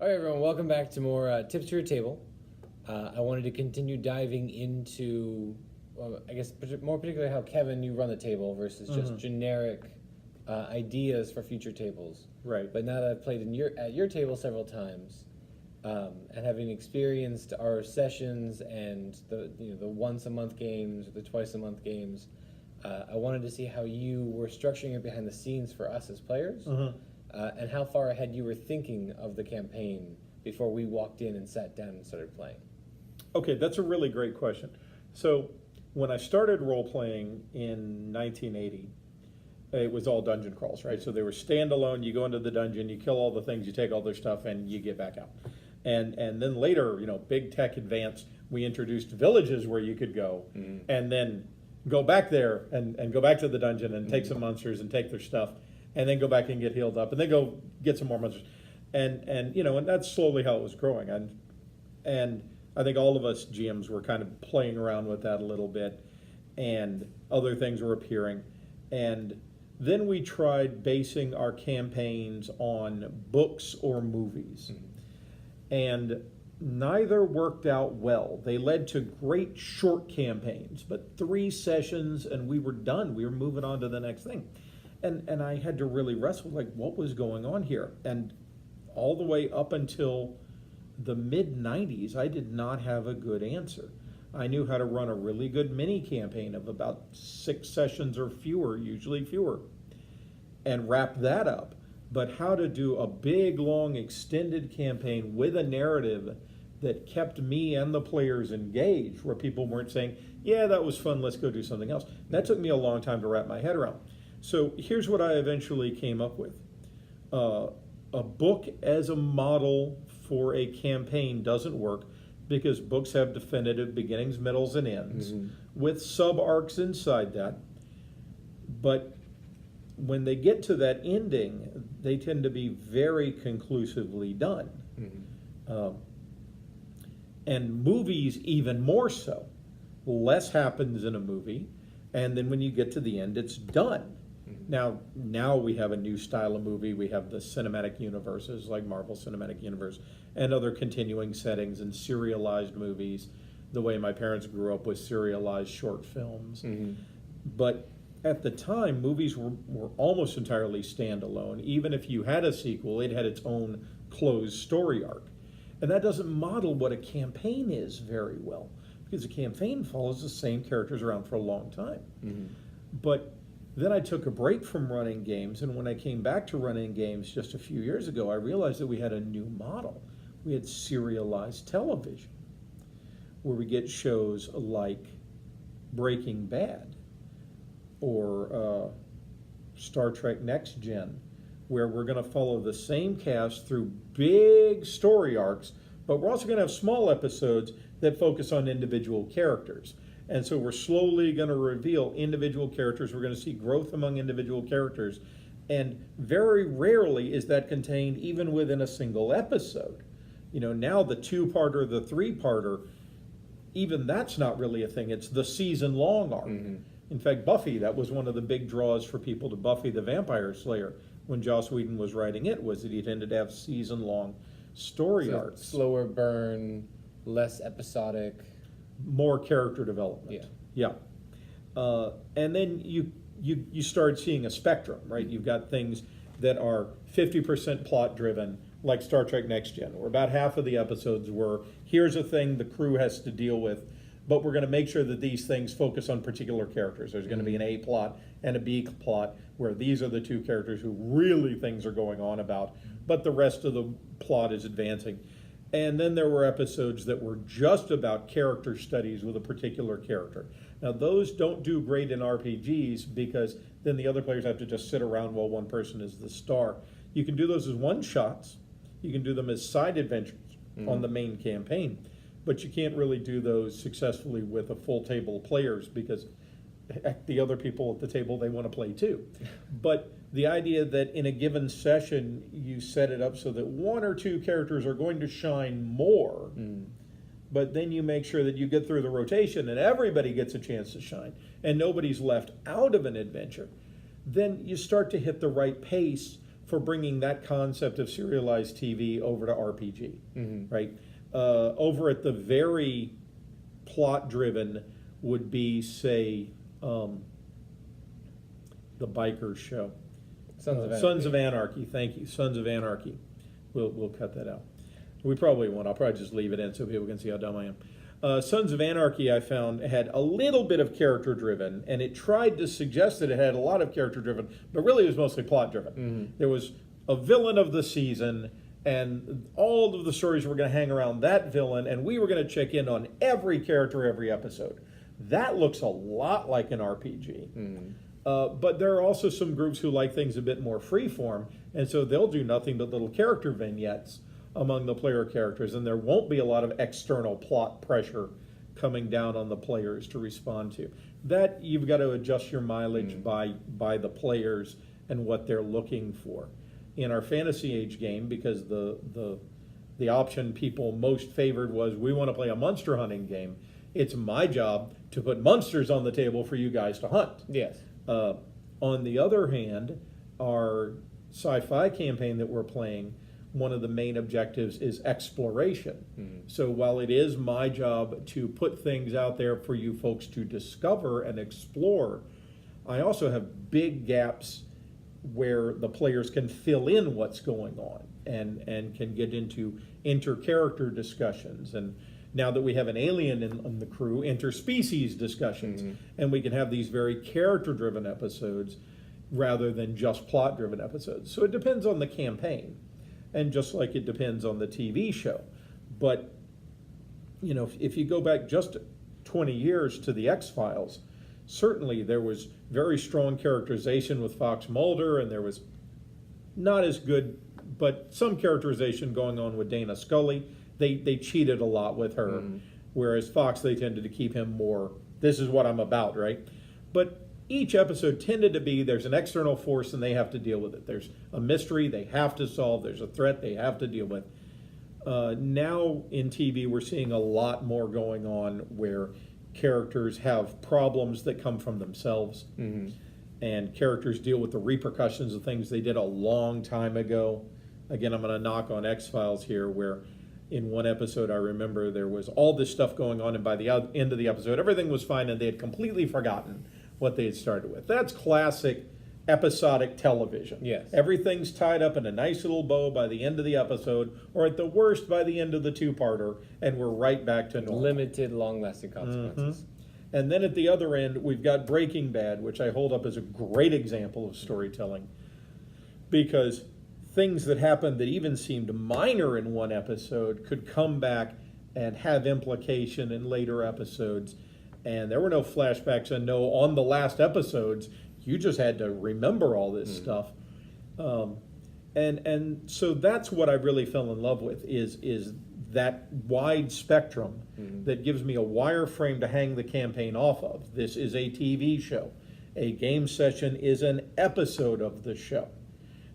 All right, everyone, welcome back to more Tips to Your Table. I wanted to continue diving into, I guess, more particularly how, Kevin, you run the table versus just generic ideas for future tables. Right. But now that I've played at your table several times, and having experienced our sessions and the once-a-month games, or the twice-a-month games, I wanted to see how you were structuring it behind the scenes for us as players. And how far ahead you were thinking of the campaign before we walked in and sat down and started playing. Okay, that's a really great question. So when I started role-playing in 1980, it was all dungeon crawls, right? So they were standalone. You go into the dungeon, you kill all the things, you take all their stuff, and you get back out. And then later, big tech advance, we introduced villages where you could go and then go back there and go back to the dungeon and take some monsters and take their stuff, and then go back and get healed up, and then go get some more monsters, and that's slowly how it was growing. And I think all of us GMs were kind of playing around with that a little bit, and other things were appearing, and then we tried basing our campaigns on books or movies, and neither worked out well. They led to great short campaigns, but 3 sessions and we were done. We were moving on to the next thing. And I had to really wrestle, like, what was going on here? And all the way up until the mid-90s, I did not have a good answer. I knew how to run a really good mini campaign of about 6 sessions or fewer, usually fewer, and wrap that up. But how to do a big, long, extended campaign with a narrative that kept me and the players engaged, where people weren't saying, yeah, that was fun, let's go do something else. That took me a long time to wrap my head around. So here's what I eventually came up with. A book as a model for a campaign doesn't work because books have definitive beginnings, middles, and ends with sub-arcs inside that. But when they get to that ending, they tend to be very conclusively done. And movies even more so. Less happens in a movie, and then when you get to the end, it's done. Now we have a new style of movie. We have the cinematic universes like Marvel Cinematic Universe and other continuing settings and serialized movies, the way my parents grew up with serialized short films. But at the time, movies were almost entirely standalone. Even if you had a sequel, it had its own closed story arc. And that doesn't model what a campaign is very well, because a campaign follows the same characters around for a long time. But then I took a break from running games, and when I came back to running games just a few years ago, I realized that we had a new model. We had serialized television, where we get shows like Breaking Bad or Star Trek Next Gen, where we're going to follow the same cast through big story arcs, but we're also going to have small episodes that focus on individual characters. And so we're slowly going to reveal individual characters. We're going to see growth among individual characters. And very rarely is that contained even within a single episode. Now the 2-parter, the 3-parter, even that's not really a thing. It's the season-long arc. In fact, Buffy, that was one of the big draws for people to Buffy the Vampire Slayer when Joss Whedon was writing it, was that he tended to have season-long story arcs. Slower burn, less episodic. More character development. Yeah. And then you start seeing a spectrum, right? You've got things that are 50% plot driven, like Star Trek Next Gen, where about half of the episodes were, here's a thing the crew has to deal with, but we're going to make sure that these things focus on particular characters. There's going to be an A plot and a B plot, where these are the 2 characters who really things are going on about, but the rest of the plot is advancing. And then there were episodes that were just about character studies with a particular character. Now, those don't do great in RPGs because then the other players have to just sit around while one person is the star. You can do those as one-shots. You can do them as side adventures on the main campaign. But you can't really do those successfully with a full table of players because the other people at the table, they want to play too. But the idea that in a given session you set it up so that 1 or 2 characters are going to shine more, but then you make sure that you get through the rotation and everybody gets a chance to shine and nobody's left out of an adventure, then you start to hit the right pace for bringing that concept of serialized TV over to RPG, right? Over at the very plot-driven would be, say, the Bikers show. Sons of Anarchy. Thank you. Sons of Anarchy. We'll cut that out. We probably won't. I'll probably just leave it in so people can see how dumb I am. Sons of Anarchy, I found, had a little bit of character-driven, and it tried to suggest that it had a lot of character-driven, but really it was mostly plot-driven. There was a villain of the season, and all of the stories were going to hang around that villain, and we were going to check in on every character every episode. That looks a lot like an RPG. But there are also some groups who like things a bit more free-form, and so they'll do nothing but little character vignettes among the player characters, and there won't be a lot of external plot pressure coming down on the players to respond to. That you've got to adjust your mileage by the players and what they're looking for. In our Fantasy Age game, because the option people most favored was we want to play a monster hunting game, it's my job to put monsters on the table for you guys to hunt. Yes. On the other hand, our sci-fi campaign that we're playing, one of the main objectives is exploration. So while it is my job to put things out there for you folks to discover and explore, I also have big gaps where the players can fill in what's going on and can get into inter-character discussions. And now that we have an alien in the crew, interspecies discussions. And we can have these very character-driven episodes rather than just plot-driven episodes. So it depends on the campaign. And just like it depends on the TV show. But, you know, if you go back just 20 years to the X-Files, certainly there was very strong characterization with Fox Mulder, and there was not as good, but some characterization going on with Dana Scully. They cheated a lot with her, whereas Fox, they tended to keep him more, this is what I'm about, right? But each episode tended to be there's an external force and they have to deal with it. There's a mystery they have to solve. There's a threat they have to deal with. Now in TV, we're seeing a lot more going on where characters have problems that come from themselves. And characters deal with the repercussions of things they did a long time ago. Again, I'm going to knock on X-Files here, where in one episode I remember there was all this stuff going on, and by the end of the episode, everything was fine and they had completely forgotten what they had started with. That's classic episodic television. Yes. Everything's tied up in a nice little bow by the end of the episode, or at the worst by the end of the two-parter, and we're right back to normal. Limited, long-lasting consequences. And then at the other end, we've got Breaking Bad, which I hold up as a great example of storytelling, because things that happened that even seemed minor in one episode could come back and have implication in later episodes. And there were no flashbacks and no on the last episodes. You just had to remember all this stuff. And so that's what I really fell in love with is that wide spectrum that gives me a wireframe to hang the campaign off of. This is a TV show. A game session is an episode of the show.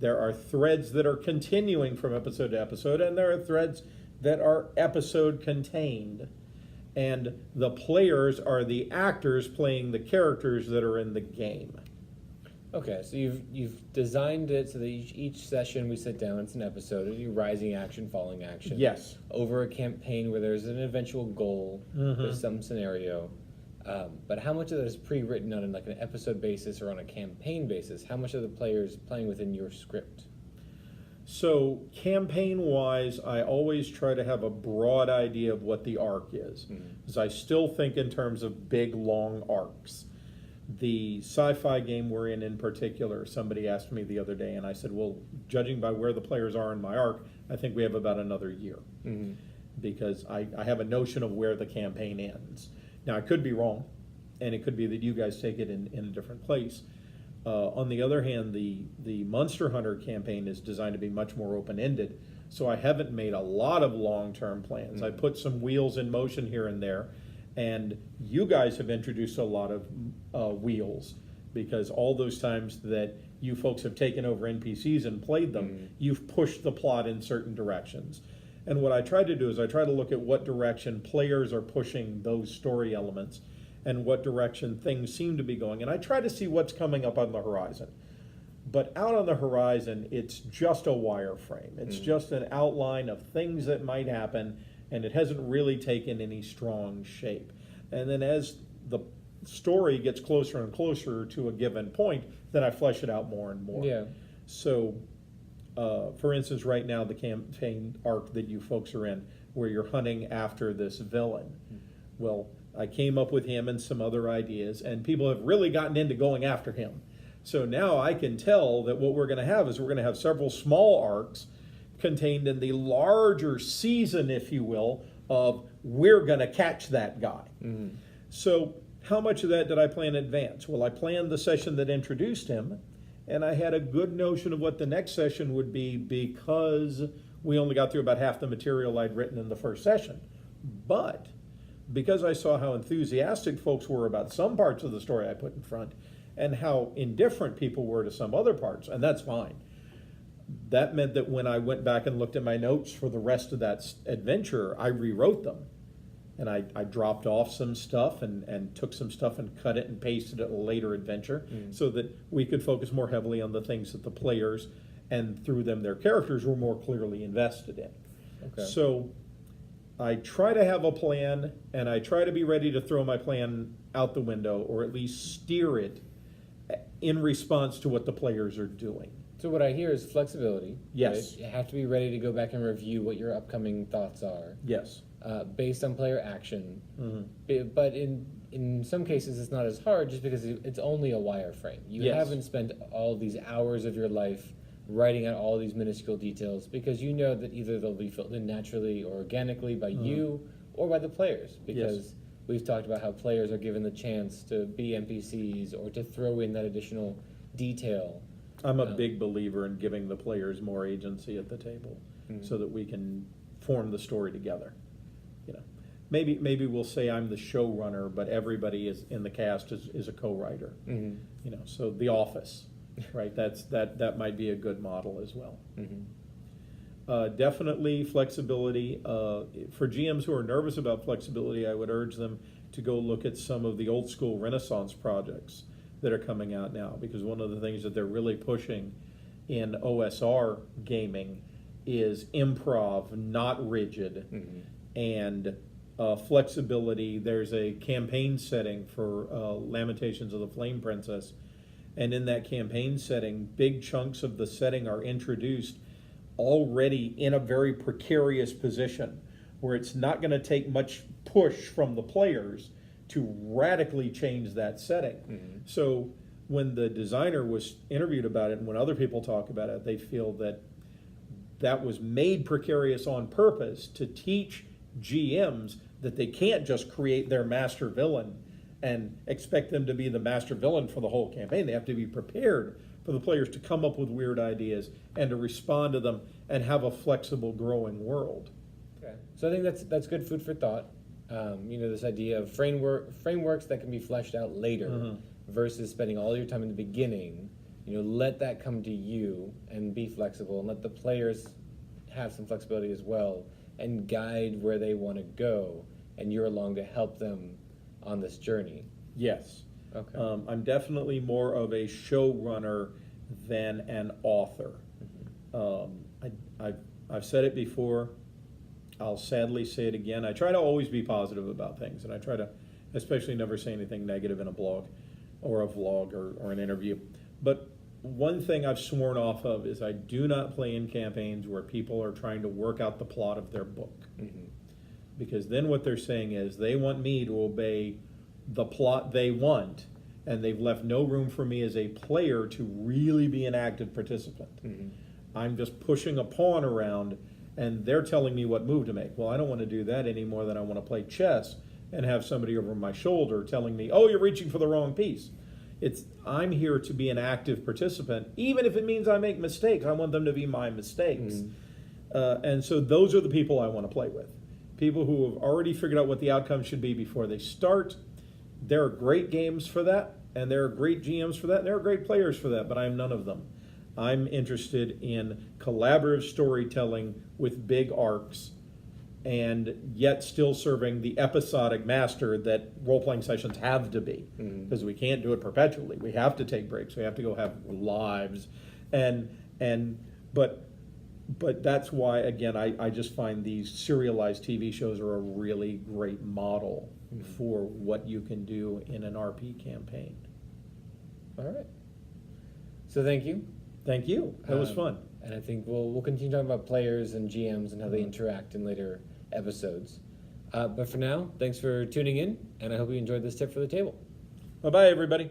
There are threads that are continuing from episode to episode, and there are threads that are episode contained. And the players are the actors playing the characters that are in the game. Okay, so you've designed it so that each session we sit down, it's an episode, you rising action, falling action. Yes. Over a campaign where there's an eventual goal, there's some scenario. But how much of that is pre-written on like an episode basis or on a campaign basis? How much of the players playing within your script? So campaign-wise, I always try to have a broad idea of what the arc is, because I still think in terms of big, long arcs. The sci-fi game we're in particular, somebody asked me the other day, and I said, well, judging by where the players are in my arc, I think we have about another year, because I have a notion of where the campaign ends. Now, I could be wrong, and it could be that you guys take it in a different place. On the other hand, the Monster Hunter campaign is designed to be much more open-ended, so I haven't made a lot of long-term plans. I put some wheels in motion here and there, and you guys have introduced a lot of wheels, because all those times that you folks have taken over NPCs and played them, you've pushed the plot in certain directions. And what I try to do is I try to look at what direction players are pushing those story elements and what direction things seem to be going. And I try to see what's coming up on the horizon. But out on the horizon, it's just a wireframe. It's just an outline of things that might happen, and it hasn't really taken any strong shape. And then as the story gets closer and closer to a given point, then I flesh it out more and more. Yeah. So, for instance, right now, the campaign arc that you folks are in, where you're hunting after this villain. Well, I came up with him and some other ideas, and people have really gotten into going after him. So now I can tell that what we're going to have is we're going to have several small arcs contained in the larger season, if you will, of we're going to catch that guy. So how much of that did I plan in advance? Well, I planned the session that introduced him, and I had a good notion of what the next session would be because we only got through about half the material I'd written in the first session. But because I saw how enthusiastic folks were about some parts of the story I put in front, and how indifferent people were to some other parts, and that's fine. That meant that when I went back and looked at my notes for the rest of that adventure, I rewrote them. And I dropped off some stuff and took some stuff and cut it and pasted it in a later adventure so that we could focus more heavily on the things that the players and through them their characters were more clearly invested in. Okay. So I try to have a plan, and I try to be ready to throw my plan out the window or at least steer it in response to what the players are doing. So what I hear is flexibility. Yes. Right? You have to be ready to go back and review what your upcoming thoughts are. Yes. Based on player action. But in some cases it's not as hard just because it's only a wireframe. You Yes. haven't spent all these hours of your life writing out all these minuscule details because you know that either they'll be filled in naturally or organically by you or by the players. Because we've talked about how players are given the chance to be NPCs or to throw in that additional detail. I'm a big believer in giving the players more agency at the table so that we can form the story together. You know, maybe we'll say I'm the showrunner, but everybody is in the cast is a co-writer. You know, so The Office, right? That might be a good model as well. Definitely flexibility. For GMs who are nervous about flexibility, I would urge them to go look at some of the old school Renaissance projects that are coming out now, because one of the things that they're really pushing in OSR gaming is improv, not rigid, and flexibility. There's a campaign setting for Lamentations of the Flame Princess, and in that campaign setting, big chunks of the setting are introduced already in a very precarious position, where it's not going to take much push from the players to radically change that setting. So when the designer was interviewed about it, and when other people talk about it, they feel that that was made precarious on purpose to teach GMs that they can't just create their master villain and expect them to be the master villain for the whole campaign. They have to be prepared for the players to come up with weird ideas and to respond to them and have a flexible, growing world. Okay. So I think that's good food for thought. You know, this idea of frameworks that can be fleshed out later versus spending all your time in the beginning. You know, let that come to you and be flexible, and let the players have some flexibility as well and guide where they want to go, and you're along to help them on this journey. Yes. Okay. I'm definitely more of a showrunner than an author. I've said it before. I'll sadly say it again. I try to always be positive about things, and I try to especially never say anything negative in a blog or a vlog or an interview. But one thing I've sworn off of is I do not play in campaigns where people are trying to work out the plot of their book. Because then what they're saying is they want me to obey the plot they want, and they've left no room for me as a player to really be an active participant. I'm just pushing a pawn around, and they're telling me what move to make. Well, I don't want to do that any more than I want to play chess and have somebody over my shoulder telling me, oh, you're reaching for the wrong piece. I'm here to be an active participant, even if it means I make mistakes. I want them to be my mistakes. And so those are the people I want to play with. People who have already figured out what the outcome should be before they start. There are great games for that, and there are great GMs for that, and there are great players for that, but I'm none of them. I'm interested in collaborative storytelling with big arcs and yet still serving the episodic master that role-playing sessions have to be, because we can't do it perpetually. We have to take breaks. We have to go have lives, but that's why, again, I just find these serialized TV shows are a really great model for what you can do in an RP campaign. All right. So thank you. Thank you. That was fun. And I think we'll continue talking about players and GMs and how they interact in later episodes. But for now, thanks for tuning in, and I hope you enjoyed this tip for the table. Bye-bye, everybody.